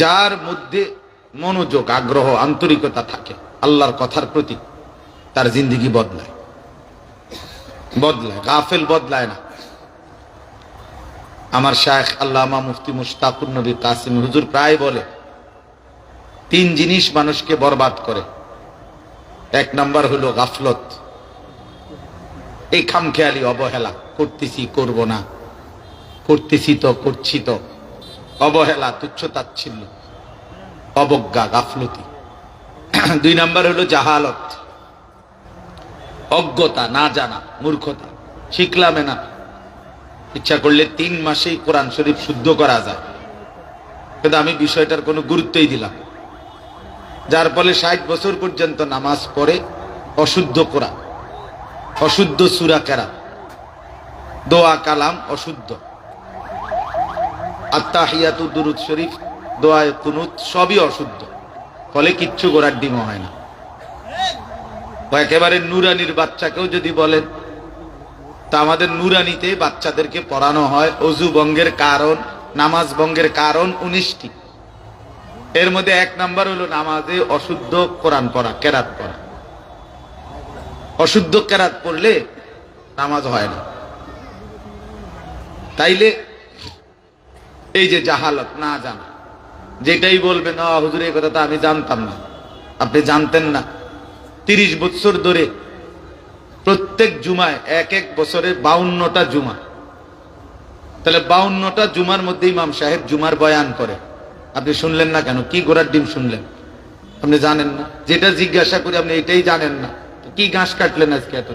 যার মধ্যে মনোযোগ, আগ্রহ, আন্তরিকতা থাকে আল্লাহর কথার প্রতি, তার জিন্দেগি বদলায়। গাফেল বদলায় না। আমার শায়েখ আল্লামা মুফতি মুশতাকুর নবী কাসিমি হুজুর প্রায় বলে, 3 জিনিস মানুষকে বরবাদ করে। 1 নাম্বার হলো গাফলত, এই খামখেয়ালি, অবহেলা, করতেছি করব না, করতেছি তো করছি তো, অবহেলা, তুচ্ছতাচ্ছিল্য, অবজ্ঞা, গাফলতি। 2 নাম্বার হলো জাহালত, অজ্ঞতা, না জানা, মূর্খতা, শিখলামে না। ইচ্ছা করলে 3 মাসেই কোরআন শরীফ শুদ্ধ করা যায়, কিন্তু আমি বিষয়টার কোনো গুরুত্বই দিলাম, যার ফলে 60 বছর পর্যন্ত নামাজ পড়ে অশুদ্ধ কোরআন, অশুদ্ধ সূরা কেরাত, দোয়া কালাম অশুদ্ধ, আত্তাহিয়াতু দুরুদ শরীফ, দোয়া কুনুত সবই অশুদ্ধ, ফলে কিচ্ছু গোড়ার ডিমও হয় না। একেবারে নুরানির বাচ্চাকেও যদি বলেন, তা আমাদের নুরানিতে বাচ্চাদেরকে পড়ানো হয় অজু ভঙ্গের কারণ, নামাজ ভঙ্গের কারণ 19টি। এর মধ্যে 1 নাম্বার হলো নামাজে অশুদ্ধ কোরআন পড়া, কেরাত পড়া। অশুদ্ধ কেরাত পড়লে নামাজ হয় না। তাইলে এই যে জাহালত, না জানা, যেটাই বলবেন হুজুর এই কথা তো আমি জানতাম না, আপনি জানতেন না। 30 বছর ধরে প্রত্যেক জুমায় 1 বছরে 52টা জুমা, তাহলে 52টা জুমার মধ্যে ইমাম সাহেব জুমার বয়ান করে, আপনি শুনলেন না কেন? কি গোড়ার ডিম শুনলেন? আপনি জানেন না? যেটা জিজ্ঞাসা করি আপনি এটাই জানেন না, কি ঘাস কাটলেন আজকে? এত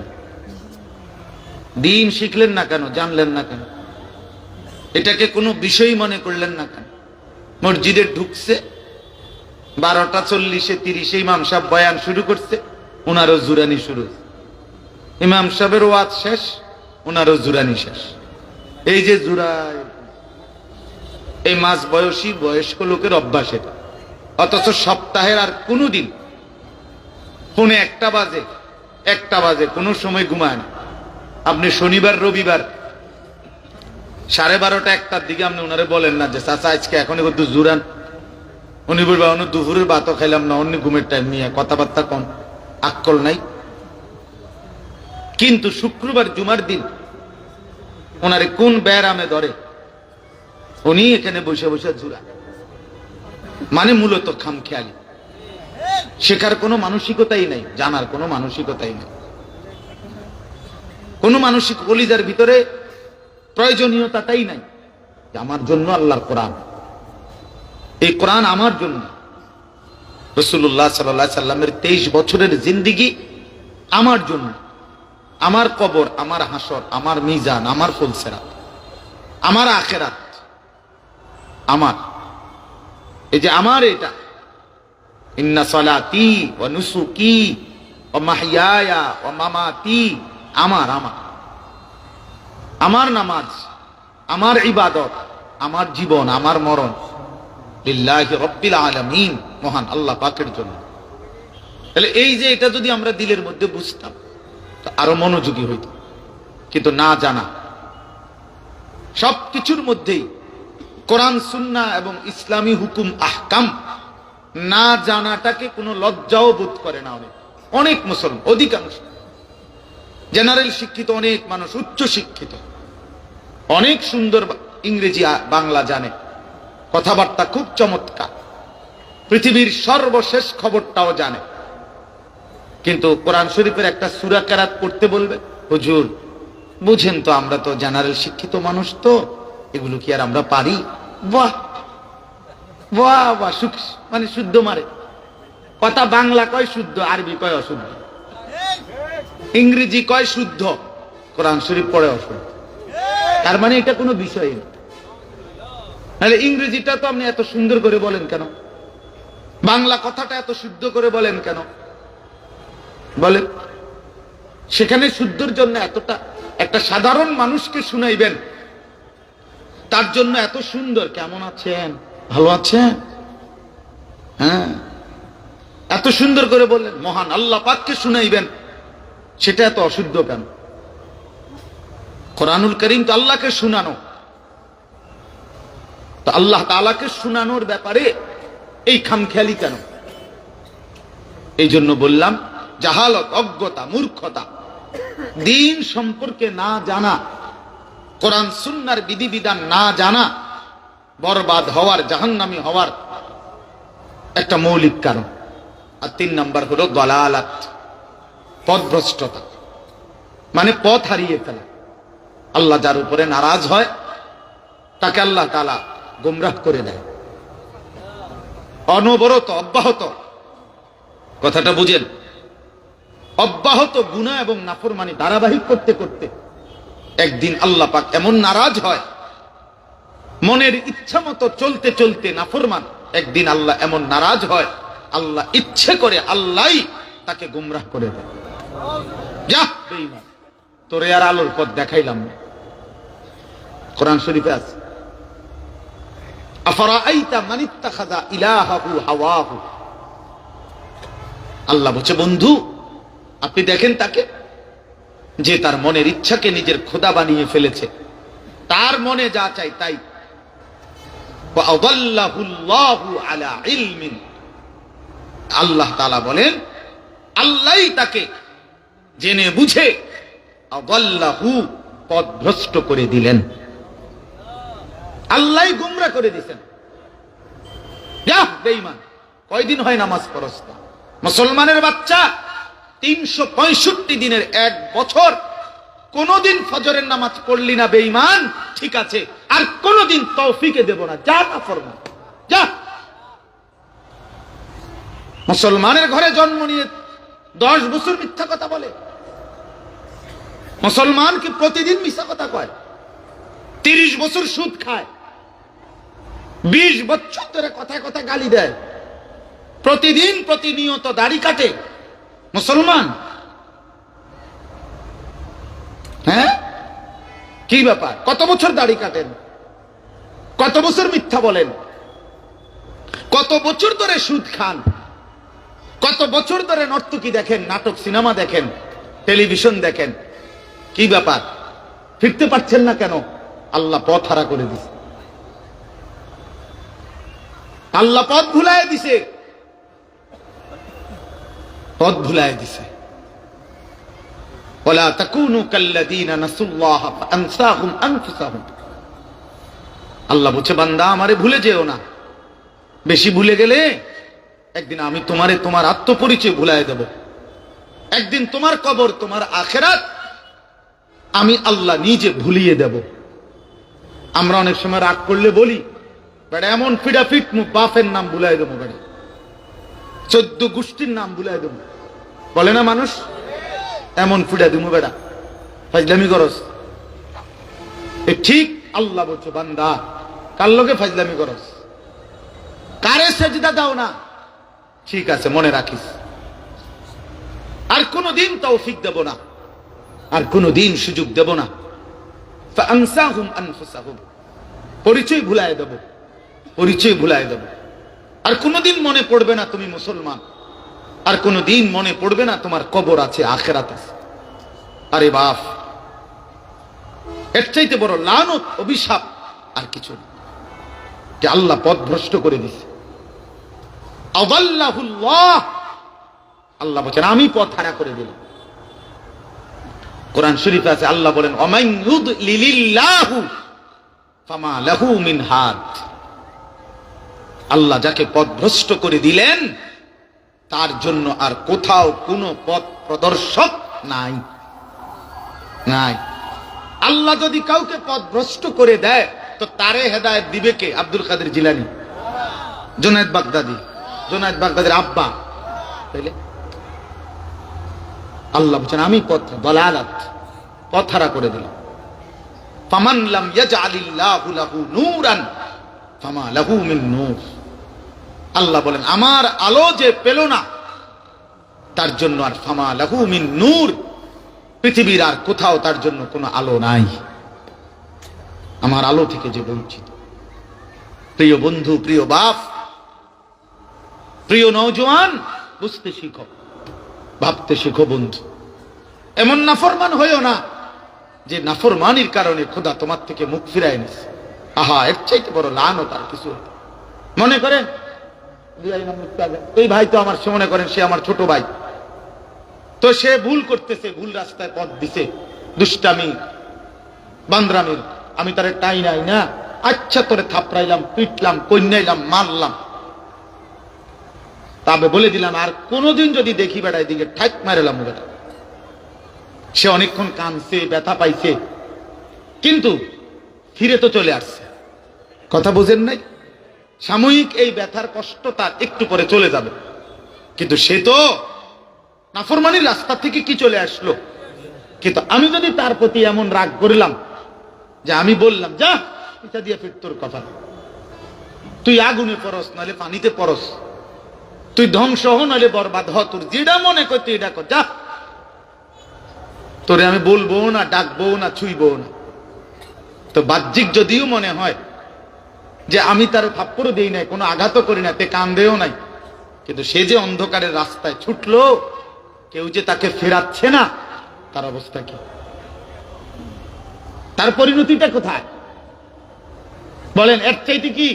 দিন শিখলেন না কেন? জানলেন না কেন? এটাকে কোনো বিষয় মনে করলেন না কেন? মসজিদে ঢুকছে 12টা 40-এ 30-এ ইমাম সাহেব বয়ান শুরু করছে, ওনারও জুরানি শুরু। ইমাম সাহেবের ওয়াজ শেষ, ওনারও জুরানি শেষ। এই যে জুরাই, এই মাঝ বয়সী বয়স্ক লোকের অভ্যাস এটা। অথচ সপ্তাহের আর কোনো দিন পৌনে 1টা বাজে কোনো সময় ঘুমায় না। আপনি শনিবার রবিবার 12:30 1টার দিকে আপনি ওনারে বলেন না যে চাচা আজকে এখন একটু জুরান, উনি বলবেন অন্য দুপুরের ভাতও খাইলাম না, অন্য ঘুমের টাইম নিয়ে কথাবার্তা কন, আক্কল নাই। কিন্তু শুক্রবার জুমার দিন ওনারে কোন ব্যারামে ধরে, উনি এখানে বসে বসে জুরা, মানে মূলত খামখেয়ালি, শেখার কোনো মানসিকতাই নাই, জানার কোনো মানসিকতাই নাই, কোনো মানসিক কলিজার ভিতরে প্রয়োজনীয়তাটাই নাই। আমার জন্য আল্লাহর কোরআন, এই কোরআন আমার জন্য। রাসূলুল্লাহ সাল্লাল্লাহু আলাইহি সাল্লামের 23 বছরের জিন্দেগি আমার জন্য, আমার কবর, আমার হাসর, আমার মিজান, আমার ফুলসেরাত, আমার আখিরাত, আমার এই যে আমার এটা, ইন্না সালাতি ওয়া নুসুকি ওয়া মাহইয়ায়া ওয়া মামাতি, আমার আমার আমার নামাজ, আমার ইবাদত, আমার জীবন, আমার মরণ লিল্লাহি রাব্বিল আলামিন, মহান আল্লাহ পাকের জন্য। তাহলে এই যে এটা যদি আমরা দিলের মধ্যে বুঝতাম তো আরো মনোযোগী হইত। কিন্তু না জানা, সবকিছুর মধ্যেই কোরআন সুন্নাহ এবং ইসলামী হুকুম আহকাম না জানাটাকে কোনো লজ্জাও বোধ করে না। অনেক মুসলমান, অধিকাংশ জেনারেল শিক্ষিত অনেক মানুষ, উচ্চ শিক্ষিত, অনেক সুন্দর ইংরেজি বাংলা জানে, কথাবার্তা খুব চমৎকার, পৃথিবীর সর্বশেষ খবরটাও জানে, কিন্তু কোরআন শরীফের একটা সূরা কেরাত পড়তে বলবে, হুজুর বুঝেন তো আমরা তো জেনারেল শিক্ষিত মানুষ, তো এগুলো কি আর আমরা পারি? বাহ বাহ বাহ, মানে শুদ্ধ মারে কথা, বাংলা কয় শুদ্ধ, আরবি কয় অশুদ্ধ, ইংরেজি কয় শুদ্ধ, কোরআন শরীফ পড়ে অশুদ্ধ। তার মানে এটা কোনো বিষয় না। তাহলে ইংরেজিটা তো আপনি এত সুন্দর করে বলেন কেন? বাংলা কথাটা এত শুদ্ধ করে বলেন কেন? বলেন, সেখানে শুদ্ধর জন্য এতটা, একটা সাধারণ মানুষকে শুনাইবেন, তার জন্য এত সুন্দর, কেমন আছেন, ভালো আছেন, হ্যাঁ, এত সুন্দর করে বললেন, মহান আল্লাহ পাককে শুনাইবেন, সেটা এত অশুদ্ধ কেন? কোরআনুল কারীম তো আল্লাহকে শুনানো, তো আল্লাহ তাআলাকে শোনানোর ব্যাপারে এই খামখেয়ালি কেন? এই জন্য বললাম, জাহালত, অজ্ঞতা, মূর্খতা, দিন সম্পর্কে না জানা, কোরআন সুন্নাহর বিধিবিধান না জানা বরবাদ হওয়ার, জাহান্নামী হওয়ার একটা মৌলিক কারণ। আর 3 নাম্বার হলো দলালাত, পথভ্রষ্টতা, মানে পথ হারিয়ে ফেলা। আল্লাহ যার উপরে নারাজ হয় তাকে আল্লাহ তাআলা গোমরাহ করে দেয়। অনবরত, অব্যাহত, কথাটা বুঝেন, অব্যাহত গুনাহ এবং নাফরমানি ধারাবাহিক করতে করতে একদিন আল্লাহ পাক এমন নারাজ হয়, মনের ইচ্ছা মতো চলতে চলতে নাফরমান, একদিন আল্লাহ এমন নারাজ হয়, আল্লাহ ইচ্ছে করে আল্লাহই তাকে গুমরাহ করে দেয়। যা বেঈমান, তোরে আর আলোর পথ দেখাইলাম না। কোরআন শরীফে আছে, আফারাআইতা মান ইত্তাখাযা ইলাহাহু হাওয়াহু। আল্লাহ বলছে, বন্ধু আপনি দেখেন তাকে, যে তার মনের ইচ্ছাকে নিজের খোদা বানিয়ে ফেলেছে, তার মনে যা চাই তাই। ওয়া আদাল্লাহুল্লাহু আলা ইলমিন। আল্লাহ তাআলা বলেন, আল্লাহই তাকে জেনে বুঝে আদাল্লাহু, পথভ্রষ্ট করে দিলেন। আল্লাহই গুমরা করে দিয়েছেন। যা বেঈমান, কয়দিন হয় নামাজ পড়স না? মুসলমানের বাচ্চা 365 দিনের 1 বছর কোনদিন ফজরের নামাজ পড়লি না বেঈমান, ঠিক আছে, আর কোনদিন তৌফিকে দেব না, যা না ফরমান, যা। মুসলমানের ঘরে জন্ম নিয়ে 10 বছর মিথ্যা কথা বলে। মুসলমান কি প্রতিদিন মিথ্যা কথা কয়? 30 বছর সুদ খায়, 20 বছর ধরে কথায় কথায় গালি দেয়, প্রতিদিন প্রতিনিয়ত দাড়ি কাটে। মুসলমান, হ্যাঁ কি ব্যাপার? কত বছর দাড়ি কাটেন, কত বছর মিথ্যা বলেন, কত বছর ধরে সুদ খান, কত বছর ধরে নর্তকী দেখেন, নাটক সিনেমা দেখেন, টেলিভিশন দেখেন, কি ব্যাপার? ফিরতে পারছেন না কেন? আল্লাহ পথ হারা করে দিছে, আল্লাহ পথ ভুলায় দিছে, পথ ভুলায় দিছে। ওয়ালা তাকুনু কাল্লাযীনা নাসুল্লাহ ফাআনসাহুম আনফুসাহুম। আল্লাহ বলছে, বান্দা আমারে ভুলে যেও না, বেশি ভুলে গেলে একদিন আমি তোমারে তোমার আত্মপরিচয় ভুলায় দেব। একদিন তোমার কবর, তোমার আখিরাত আমি আল্লাহ নিজে ভুলিয়ে দেব। আমরা অনেক সময় রাগ করলে বলি, বেটা এমন ফিডাফিট মুখ, বাপের নাম ভুলাই দেবো, বেটা 14 গোষ্ঠীর নাম ভুলাই দেবো, বলে না মানুষ? এমন ফিডা দিমু বেটা, ফাজলামি করস। ঠিক আল্লাহ বলছো, বান্দা কার লগে ফাজলামি করস, কারে সেজদা দাও না, ঠিক আছে মনে রাখিস, আর কোনদিন তৌফিক দেব না, আর কোনদিন সুযোগ দেব না। ফাআনসাহুম আনফুসাহুম, পরিচয় ভুলায় দেব, পরিচয় ভুলায় দেব। আর কোনদিন মনে পড়বে না তুমি মুসলমান, আর কোনদিন মনে পড়বে না তোমার কবর আছে, আখিরাত আছে। আরে বাপ, এর চাইতে বড় লানত, অভিশাপ আর কিছু না, যে আল্লাহ পথ ভ্রষ্ট করে দিছে। আদাল্লাহুল্লাহ, আল্লাহ বলেন আমি পথ হারা করে দিলাম। কোরআন শরীফে আছে, আল্লাহ বলেন ওয়ামান ইউদলিলিল্লাহু ফামা লাহু মিন হাদ। আল্লাহ যাকে পথভ্রষ্ট করে দিলেন তার জন্য আর কোথাও কোনো পথ প্রদর্শক নাই, নাই। আল্লাহ যদি কাউকে পথভ্রষ্ট করে দেয় তো তারে হেদায়েত দিবে কে? আব্দুল কাদের জিলানী, জুনায়েদ বাগদাদি, জুনায়েদ বাগদাদির আব্বা, তাইলে আল্লাহ বলেন আমি পথ দলালাত, পথ হারা করে দিলাম। ফামান লাম ইয়াজআলিল্লাহু লাহু নূরান ফামা লাহু মিন নূর। আল্লাহ বলেন আমার আলো যে পেল না তার জন্য আর ফামা লাহু মিন নূর, পৃথিবীর আর কোথাও তার জন্য কোনো আলো নাই, আমার আলো থেকে যে বঞ্চিত। প্রিয় বন্ধু, প্রিয় বাপ, প্রিয় নওজোয়ান, বুঝতে শিখো, ভাবতে শিখো বন্ধু। এমন নাফরমান হইও না যে নাফরমানির কারণে খোদা তোমার থেকে মুখ ফিরায় নিছে। আহা, এর চাইতে বড় লানত আর কিছু হতো। মনে করেন এই ভাই তো আমার, সে মনে করেন সে আমার ছোট ভাই, তো সে ভুল করতেছে, ভুল রাস্তায় পথ দিছে, দুষ্টামি বান্দ্রামির, আমি তারে টাই নাই না, আচ্ছা তোরে থাপড়াইলাম, পিটলাম, কন্যাইলাম, মারলাম, তবে বলে দিলাম আর কোনোদিন যদি দেখি বেড়ায় দিকে ঠাক মারেলাম বেটা। সে অনেকক্ষণ কাঁদছে, ব্যথা পাইছে, কিন্তু ফিরে তো চলে আসছে। কথা বুঝেন নাই? সাময়িক এই ব্যথার কষ্ট তার একটু পরে চলে যাবে, কিন্তু সে তো নাফরমানির রাস্তা থেকে কি চলে আসলো। কিন্তু আমি যদি তার প্রতি এমন রাগ করলাম যে আমি বললাম, যা এটা দিয়ে ফির তোর কথা, তুই আগুনে পরস নাহলে পানিতে পরস, তুই ধ্বংস হ নাহলে বরবাদ হ, তোর যেটা মনে করতে এটা কর, যা, তোরে আমি বলবো না, ডাকবো না, ছুঁইবো না। তো বাহ্যিক যদিও মনে হয় যে আমি তার থাপ্পড়ও দিই নাই, কোনো আঘাতও করি না, তে কান্দেও নাই, কিন্তু সে যে অন্ধকারের রাস্তায় ছুটলো, কেউ যে তাকে ফেরাচ্ছে না, তার অবস্থা কি, তার পরিণতিটা কোথায় বলেন? এর চাইতে কি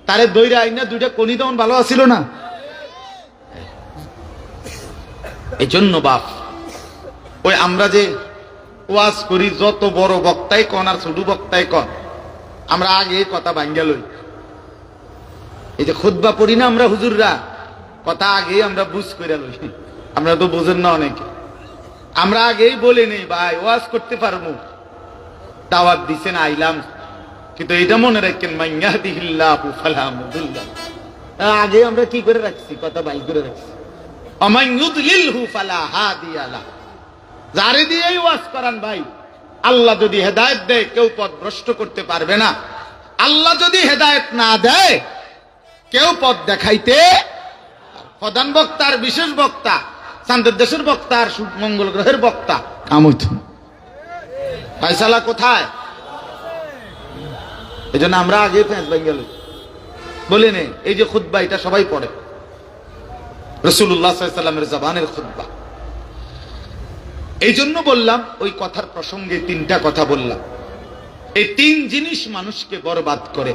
তারে দইরা আইনা দুইটা কনি তখন ভালো আসিল না? এই জন্য বাপ, ওই আমরা যে ওয়াজ করি, যত বড় বক্তাই কন আর ছোট বক্তাই কন, আমরা আগে কথা ভাঙ্গা লই। এই যে খুতবা পড়ি না আমরা হুজুররা, কথা আগে আমরা বুঝ করে লই। আমরা তো বোঝেন না অনেকে, আমরা আগেই বলে নেই ভাই ওয়াজ করতে পারবো, দাওয়াত দিছেন আইলাম, কিন্তু এটা মনে রাখেন মাইয়াহদিহিল্লাহু ফালা মুদিল্লা, আগে আমরা কি করে রাখছি, কথা বাই করে রাখছি, ওমান ইউদলিলহু ফালা হাদিয়া লা, যারে দিয়েই ওয়াজ করান ভাই, আল্লাহ যদি হেদায়েত দেয় কেউ পথ ভ্রষ্ট করতে পারবে না, আল্লাহ যদি হেদায়েত না দেয় কেউ পথ দেখাইতে, প্রধান বক্তা আর বিশেষ বক্তা, চাঁদের দেশের বক্তা আর মঙ্গল গ্রহের বক্তা, কামত ফায়সালা কোথায়? এই জন্য আমরা আগে ফেঁস ভাই গেল বলে নে, এই যে খুতবা এটা সবাই পড়ে, রাসূলুল্লাহ সাল্লাল্লাহু আলাইহি ওয়াসাল্লামের জবানের খুতবা। এই জন্য বললাম, ওই কথার প্রসঙ্গে তিনটা কথা বললাম। এই তিন জিনিস মানুষকে বরবাদ করে।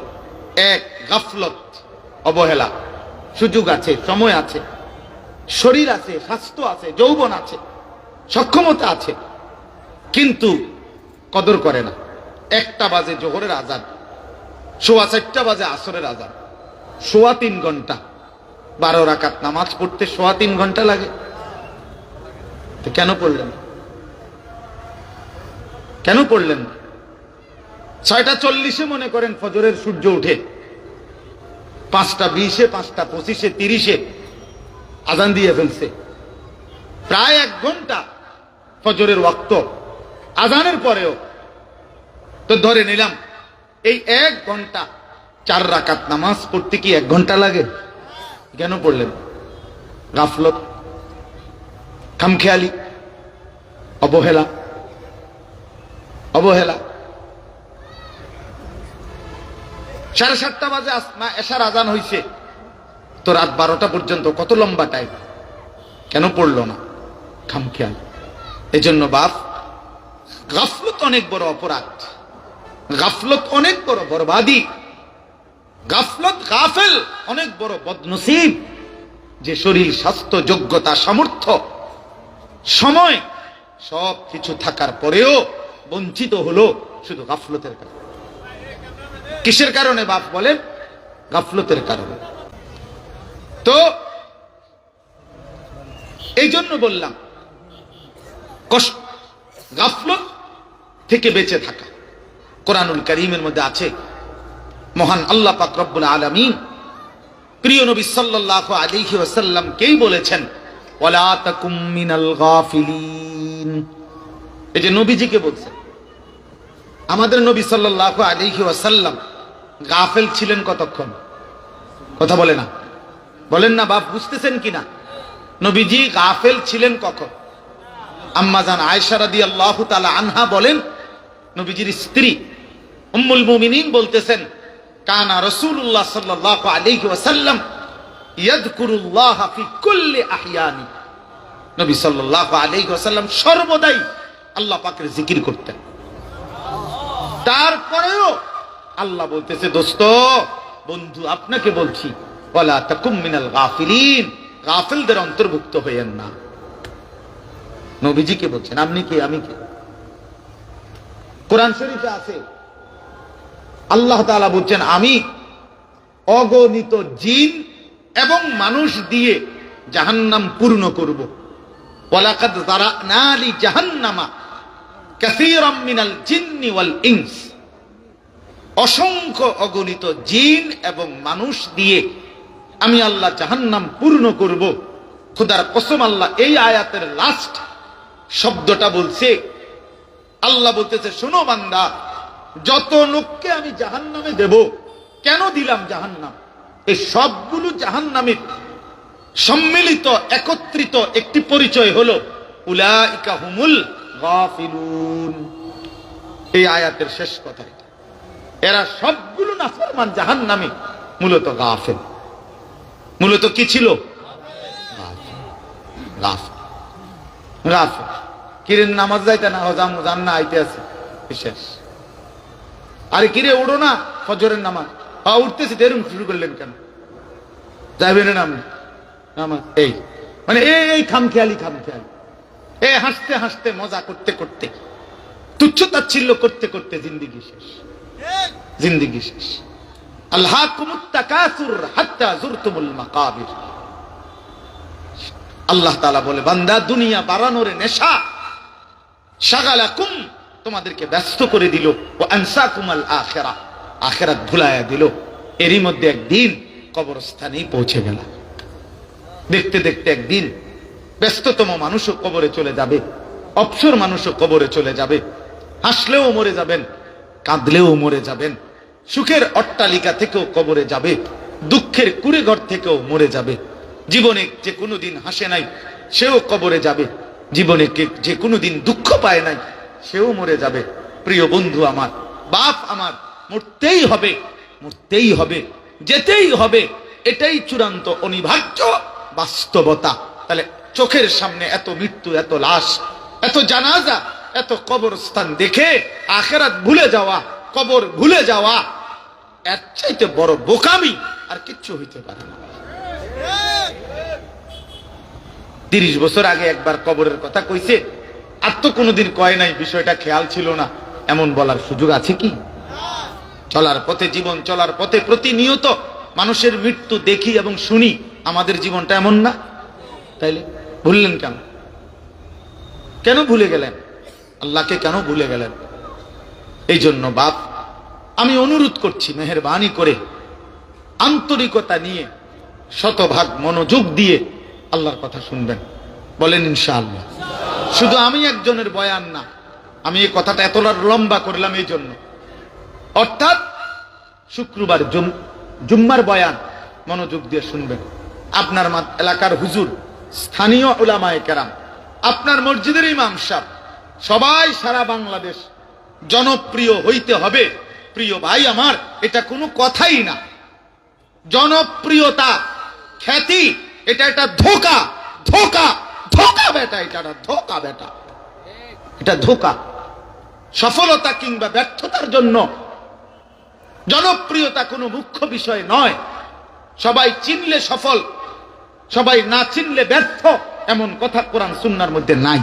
এক, গাফলত, অবহেলা। সুযোগ আছে, সময় আছে, শরীর আছে, স্বাস্থ্য আছে, যৌবন আছে, সক্ষমতা আছে, কিন্তু কদর করে না। 1টা বাজে জোহরের আজান, 4:15 বাজে আসরের আজান, 3.25 ঘন্টা, 12 রাকাত নামাজ পড়তে 3.25 ঘন্টা লাগে, তো কেন পড়লেন? কেন পড়লেন? 6:40 মনে করেন ফজরের সূর্য উঠে, 5:20, 5:25, 30 আজান দিয়ে ফেলছে, প্রায় 1 ঘন্টা ফজরের ওয়াক্ত, আজানের পরেও তো ধরে নিলাম এই 1 ঘন্টা 4 রাকাত নামাজ পড়তে কি 1 ঘন্টা লাগে? কেন পড়লেন? গাফলত, খামখেয়ালি, অবহেলা। অবহেলা। 7:30 বাজে এশার আজান হইছে, তো রাত 12টা পর্যন্ত কত লম্বা টাইম, কেন পড়লো না? খামখেয়াল। এই জন্য বাপ, গাফলত অনেক বড় অপরাধ, গাফলত অনেক বড় বরবাদি, গাফলত, গাফেল অনেক বড় বদনসিব, যে শরীর, স্বাস্থ্য, যোগ্যতা, সামর্থ্য, সময় সব কিছু থাকার পরেও বঞ্চিত হলো শুধু গাফলতের কারণে। কিসের কারণে বাপ বলেন? গাফলতের কারণে। তো এই জন্য বললাম কষ্ট, গাফলত থেকে বেঁচে থাকা। কোরআনুল কারীমের মধ্যে আছে, মহান আল্লাহ পাক রব্বুল আলামিন প্রিয় নবী সাল্লাল্লাহু আলাইহি ওয়াসাল্লামকেই বলেছেন, ওয়ালা তাকুম মিনাল গাফিলিন। এই যে নবীজিকে বলছেন, আমাদের নবী সাল্লাল্লাহু আলাইহি ওয়াসাল্লাম গাফেল ছিলেন কতক্ষণ? কথা বলে না, বলেন না বাপ, বুঝতেছেন কিনা? নবীজি গাফেল ছিলেন কখন? আম্মা জান আয়েশা রাদিয়াল্লাহু তাআলা আনহা বলেন, নবীজির স্ত্রী উম্মুল মুমিনিন বলতেছেন, কানা রাসূলুল্লাহ সাল্লাল্লাহু আলাইহি ওয়াসাল্লাম ইয়াযকুরুল্লাহ ফি কুল্লি আহইয়ানি। নবী সাল্লাল্লাহু আলাইহি ওয়াসাল্লাম সর্বদাই আল্লাহ পাকের জিকির করতেন। তারপরেও আল্লাহ বলতেছে, দোস্ত বন্ধু আপনাকে বলছি, ওয়ালা তাকুম মিনাল গাফিলিন, গাফিলদের অন্তর্ভুক্ত হইয়েন না। নবীজিকে বলছেন, আপনি কি আমি কি? কোরআন শরীফে আছে আল্লাহ তাআলা বলছেন, আমি অগণিত জিন এবং মানুষ দিয়ে জাহান্নাম পূর্ণ করব। ওয়ালাকাদ যারানা লি জাহান্নামা কাসীরাম মিনাল জিন্নি ওয়াল ইনস, অসংখ্য অগণিত জিন এবং মানুষ দিয়ে আমি আল্লাহ জাহান্নাম পূর্ণ করব। খোদার কসম, আল্লাহ এই আয়াতের লাস্ট শব্দটা বলছে। আল্লাহ বলতেছে, শোনো বান্দা, যত লোককে আমি জাহান্নামে দেব, কেন দিলাম জাহান্নাম? এই সবগুলো জাহান্নামের সম্মিলিত একত্রিত একটি পরিচয় হলো উলাইকা হুমুল গাফিলুন। এই আয়াতের শেষ কথা এটা। এরা সবগুলো নাফরমান জাহান্নামী, মূলত গাফিল। মূলত কি ছিল? গাফিল। গাফিল। কিরেন নামাজ যাইতে না, হজাম জান্না আইতে আছে শেষ। আরে কিরে উড়ো না, ফজরের নামাজ। উঠতেছি, এরকম শুরু করলেন কেন? যাইবেন না আপনি নামাজ? এই মানে এই খামখেয়ালি খামখেয়ালি, এই হাসতে হাসতে মজা করতে করতে, তুচ্ছ তাচ্ছিল্য করতে করতে জিন্দিগি শেষ। জিন্দিগি শেষ। আলহাকুমুত তাকাসুর হাত্তা যুরতুমুল মাকাবির। আল্লাহ তাআলা বলে, বান্দা দুনিয়া বাড়ানোর নেশা শাগালাকুম, তোমাদেরকে ব্যস্ত করে দিল, ও আনসাকুমাল আখিরা, আখিরাত ভুলায়া দিল। এরই মধ্যে একদিন কবরস্থানেই পৌঁছে গেল। দেখতে দেখতে একদিন ব্যস্ততম মানুষও কবরে চলে যাবে, অবসর মানুষও কবরে চলে যাবে। হাসলেও মরে যাবেন, কাঁদলেও মরে যাবেন। সুখের অট্টালিকা থেকেও কবরে যাবে, দুঃখের কুড়ে ঘর থেকেও মরে যাবে। জীবনে যে কোনোদিন হাসে নাই সেও কবরে যাবে, জীবনে যে কোনোদিন দুঃখ পায় নাই সেও মরে যাবে। প্রিয় বন্ধু আমার, বাপ আমার, মরতেই হবে, মরতেই হবে, যেতেই হবে। এটাই চূড়ান্ত অনিবার্য বাস্তবতা। তাহলে চোখের সামনে এত মৃত্যু, এত লাশ, এত জানাজা, এত কবরস্থান দেখে আখিরাত ভুলে যাওয়া, কবর ভুলে যাওয়া, এর চাইতে বড় বোকামি আর কিচ্ছু হইতে পারে না। 30 বছর আগে একবার কবরের কথা কইছে, আর তো কোনোদিন কয় নাই, বিষয়টা খেয়াল ছিল না, এমন বলার সুযোগ আছে কি? চলার পথে, জীবন চলার পথে প্রতিনিয়ত মানুষের মৃত্যু দেখি এবং শুনি। আমাদের জীবনটা এমন না? তাইলে ভুললেন কেন? কেন ভুলে গেলেন? আল্লাহকে কেন ভুলে গেলেন? এই জন্য বাপ, আমি অনুরোধ করছি, মেহেরবানি করে আন্তরিকতা নিয়ে, শতভাগ মনোযোগ দিয়ে আল্লাহর কথা শুনবেন। বলেন ইনশাআল্লাহ। শুধু আমি একজনের বয়ান না, আমি এই কথাটা এতটা লম্বা করলাম এই জন্য, অর্থাৎ শুক্রবার জুম্মার বয়ান মনোযোগ দিয়ে শুনবেন। আপনার এলাকার হুজুর, স্থানীয় উলামায়ে কেরাম, আপনার মসজিদের ইমাম সাহেব, সবাই সারা বাংলাদেশ জনপ্রিয় হইতে হবে। প্রিয় ভাই আমার, এটা কোনো কথাই না। জনপ্রিয়তা, খ্যাতি, এটা একটা ধোঁকা, ধোঁকা, ধোঁকা বেটা, এটা ধোঁকা বেটা, এটা ধোঁকা। সফলতা কিংবা ব্যর্থতার জন্য জনপ্রিয়তা কোনো মুখ্য বিষয় নয়। সবাই চিনলে সফল, সবাই না চিনলে ব্যর্থ, এমন কথা কোরআন সুন্নাহর মধ্যে নাই,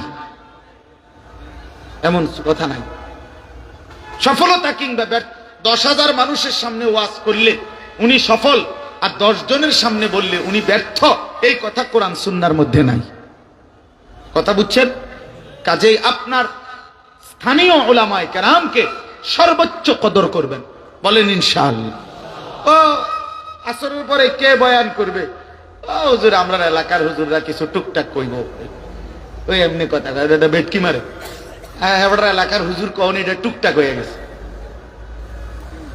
এমন কথা নাই। সফলতা কিংবা 10,000 মানুষের সামনে ওয়াজ করলে উনি সফল, আর 10 জনের সামনে বললে উনি ব্যর্থ, এই কথা কোরআন সুন্নাহর মধ্যে নাই। কথা বুঝছেন? কাজেই আপনার স্থানীয় উলামায়ে কেরামকে সর্বোচ্চ কদর করবেন। বলেন ইনশাআল্লাহ। ও আসরের পরে কে বয়ান করবে? ও হুজুর, আমরা এলাকার হুজুররা কিছু টুকটাক কইব, ওই এমনি কথা বেটকি মারে। হ্যাঁ, এলাকার হুজুর কখন এটা টুকটাক হয়ে গেছে।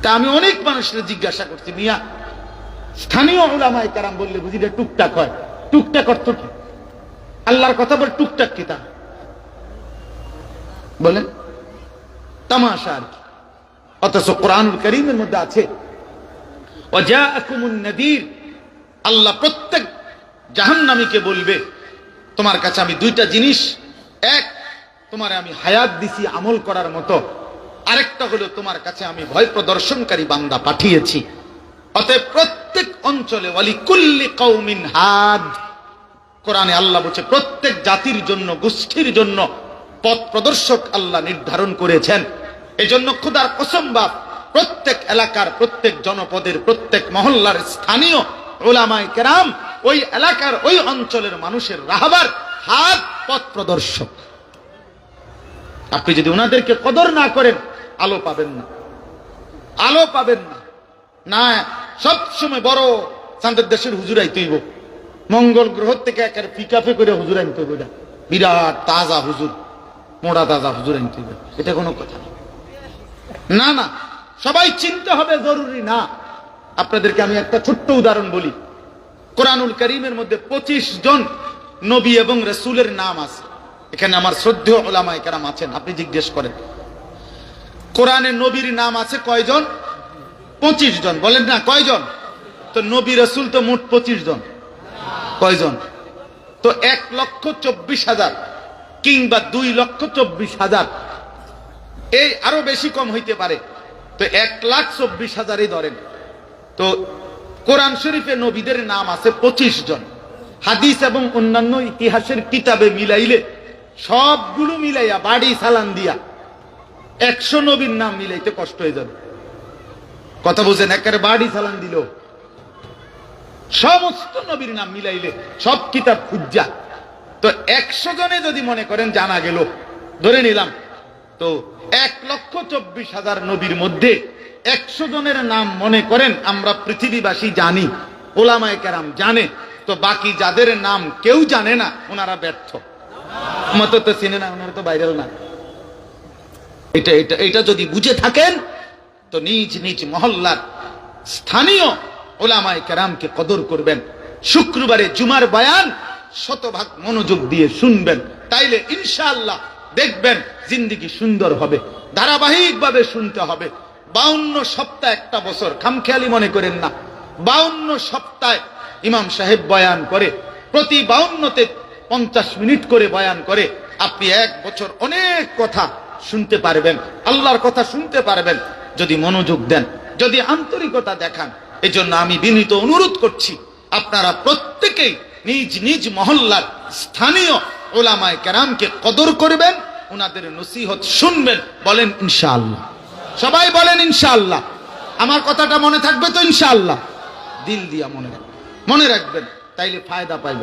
তা আমি অনেক মানুষের জিজ্ঞাসা করছি, মিয়া স্থানীয় উলামায়ে কেরাম বললে বুঝি এটা টুকটাক হয়? টুকটাক অর্থ কি? আল্লাহর কথা বল, টুকটাক কি তা? বলেন, তামাশা আর কি। অথচ কোরআনুল কারীমের মধ্যে আছে, ওয়াজাআকুমুন নাযীর, আল্লাহ প্রত্যেক জাহান্নামীকে বলবে, তোমার কাছে আমি 2টা জিনিস, এক, তোমারে আমি হায়াত দিছি আমল করার মতো, আরেকটা হলো তোমার কাছে আমি ভয় প্রদর্শনকারী বান্দা পাঠিয়েছি। অতএব প্রত্যেক অঞ্চলে ওয়ালি কুল্লি কওমিন হাদ, কোরআনে আল্লাহ বলছে প্রত্যেক জাতির জন্য, গোষ্ঠীর জন্য পথ প্রদর্শক আল্লাহ নির্ধারণ করেছেন। এজন্য খোদার কসম বাপ, প্রত্যেক এলাকার, প্রত্যেক জনপদের, প্রত্যেক মহল্লার স্থানীয় উলামায়ে কেরাম ওই এলাকার, ওই অঞ্চলের মানুষের রাহবার, হাত, পথ প্রদর্শক। আপনি যদি ওনাদেরকে কদর না করেন, আলো পাবেন না, আলো পাবেন না। না, সবসময় বড় চাঁদের দেশের হুজুর আইতে হইব, মঙ্গল গ্রহ থেকে একের পিকাপে করে হুজুর আনতে হইব, বিরাট তাজা হুজুর, মোড়া তাজা হুজুর আনতে হইব, এটা কোনো কথা না। না, সবাই চিনতে হবে জরুরি না। আপনাদেরকে আমি একটা ছোট্ট উদাহরণ বলি। কোরআনুল কারীমের মধ্যে 25 জন নবী এবং রাসূলের নাম আছে। এখানে আমার শ্রদ্ধেয় উলামায়ে কেরাম আছেন, আপনি জিজ্ঞেস করেন কোরআনে নবীর নাম আছে কয়জন? 25 জন। বলেন না কয়জন? তো নবী রাসূল তো মোট 25 জন, কয়জন? তো 1,24,000 কিংবা 2,24,000, এই আরো বেশি কম হইতে পারে। তো 1,24,000 ধরেন। তো কোরআন শরীফে নবীদের নাম আছে 25 জন। হাদিস এবং অন্যান্য ইতিহাসের কিতাবে মিলাইলে, সবগুলো মিলাইয়া বাড়ি সালান দিয়া 100 নবীর নাম মিলাইতে কষ্ট হয়ে যাবে। কথা বুঝেন? একেবারে বাড়ি সালান দিল, সমস্ত নবীর নাম মিলাইলে, সব কিতাব খুঁজা, তো 100 জনে যদি মনে করেন জানা গেল, ধরে নিলাম, তো 1,24,000 নবীর মধ্যে 100 জনের নাম মনে করেন আমরা পৃথিবীবাসী জানি, ওলামায়ে কেরাম জানে, তো বাকি যাদের নাম কেউ জানে না, ওনারা ব্যর্থ। মত তো চিনে না, ওনারা তো ভাইরাল না। এটা যদি বুঝে থাকেন, তো নিজ নিজ মহল্লার স্থানীয় ওলামায়ে কেরামকে কদর করবেন। শুক্রবারে জুমার বয়ান শতভাগ মনোযোগ দিয়ে শুনবেন, তাইলে ইনশাআল্লাহ দেখবেন জিন্দেগি সুন্দর হবে। ধারাবাহিকভাবে শুনতে হবে। 52 সপ্তাহ, একটা বছর, খামখেয়ালি মনে করেন না। 52 সপ্তাহে ইমাম সাহেব বয়ান করে, প্রতি 52তে 50 মিনিট করে বয়ান করে। আপনি 1 বছর অনেক কথা শুনতে পারবেন, আল্লাহর কথা শুনতে পারবেন, যদি মনোযোগ দেন, যদি আন্তরিকতা দেখান। এজন্য আমি বিনীত অনুরোধ করছি, আপনারা প্রত্যেকেই নিজ নিজ মহল্লার স্থানীয় ওলামায়ে কেরামকে কদর করবেন, ওনাদের নসিহত শুনবেন। বলেন ইনশাআল্লাহ, সবাই বলেন ইনশাআল্লাহ। আমার কথাটা মনে থাকবে তো ইনশাআল্লাহ? দিল দিয়া মনে রাখবেন, তাইলে ফায়দা পাইবেন।